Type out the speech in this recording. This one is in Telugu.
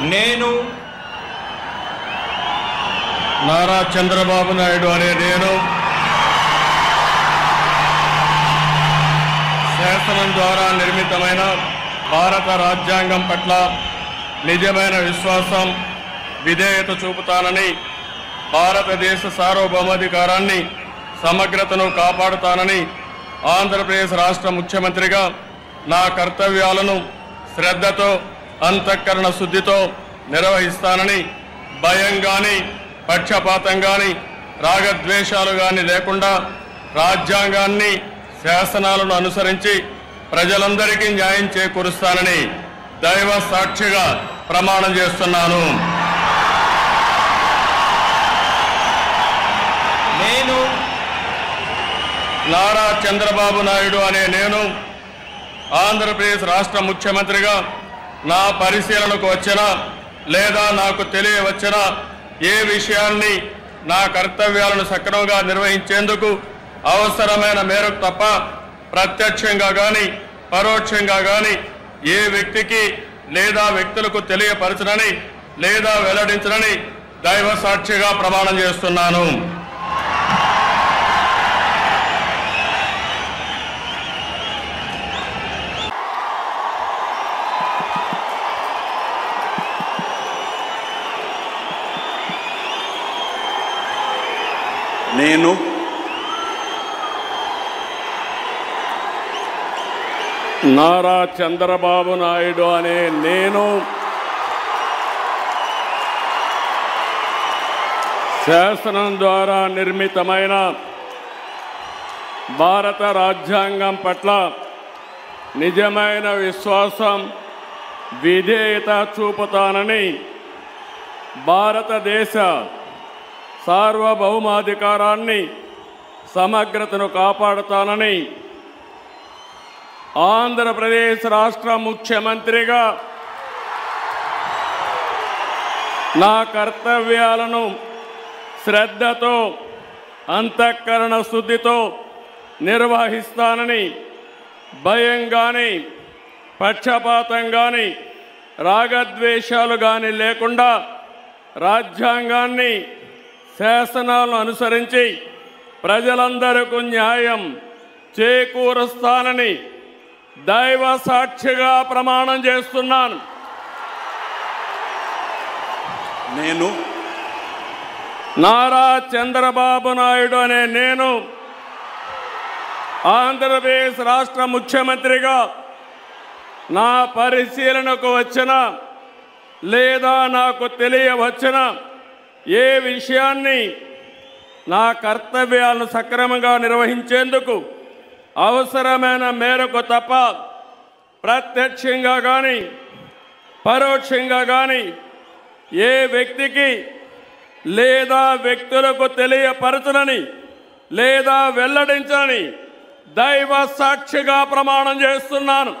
నేను నారా చంద్రబాబు నాయుడు అనే నేను శాసనం ద్వారా నిర్మితమైన భారత రాజ్యాంగం పట్ల నిజమైన విశ్వాసం, విధేయత చూపుతానని, భారతదేశ సార్వభౌమాధికారాన్ని, సమగ్రతను కాపాడుతానని ఆంధ్రప్రదేశ్ రాష్ట్ర ముఖ్యమంత్రిగా నా కర్తవ్యాలను శ్రద్ధతో, అంతఃకరణ శుద్ధితో నిర్వహిస్తానని, భయం గాని, పక్షపాతం గాని, రాగద్వేషాలు గాని లేకుండా రాజ్యాంగాన్ని, శాసనాలను అనుసరించి ప్రజలందరికీ న్యాయం చేకూరుస్తానని దైవ సాక్షిగా ప్రమాణం చేస్తున్నాను. నేను నారా చంద్రబాబు నాయుడు అనే నేను ఆంధ్రప్రదేశ్ రాష్ట్ర ముఖ్యమంత్రిగా నా పరిశీలనకు వచ్చిన లేదా నాకు తెలియవచ్చిన ఏ విషయాన్ని నా కర్తవ్యాలను సక్రమంగా నిర్వహించేందుకు అవసరమైన మేరకు తప్ప ప్రత్యక్షంగా కానీ పరోక్షంగా కానీ ఏ వ్యక్తికి లేదా వ్యక్తులకు తెలియపరచనని లేదా వెల్లడించనని దైవ సాక్షిగా ప్రమాణం చేస్తున్నాను. నేను నారా చంద్రబాబు నాయుడు అనే నేను శాసనం ద్వారా నిర్మితమైన భారత రాజ్యాంగం పట్ల నిజమైన విశ్వాసం, విధేయత చూపుతానని, భారతదేశ సార్వభౌమాధికారాన్ని, సమగ్రతను కాపాడుతానని ఆంధ్రప్రదేశ్ రాష్ట్ర ముఖ్యమంత్రిగా నా కర్తవ్యాలను శ్రద్ధతో, అంతఃకరణ శుద్ధితో నిర్వహిస్తానని, భయం కానీ, పక్షపాతం కానీ, రాగద్వేషాలు కానీ లేకుండా రాజ్యాంగాన్ని, శాసనాలను అనుసరించి ప్రజలందరికీ న్యాయం చేకూరుస్తానని దైవ సాక్షిగా ప్రమాణం చేస్తున్నాను. నేను నారా చంద్రబాబు నాయుడు అనే నేను ఆంధ్రప్రదేశ్ రాష్ట్ర ముఖ్యమంత్రిగా నా పరిశీలనకు వచ్చిన లేదా నాకు తెలియవచ్చిన ఏ విషయాన్ని నా కర్తవ్యాలను సక్రమంగా నిర్వహించేందుకు అవసరమైన మేరకు తప్ప ప్రత్యక్షంగా కానీ పరోక్షంగా కానీ ఏ వ్యక్తికి లేదా వ్యక్తులకు తెలియపరచనని లేదా వెల్లడించని దైవ సాక్షిగా ప్రమాణం చేస్తున్నాను.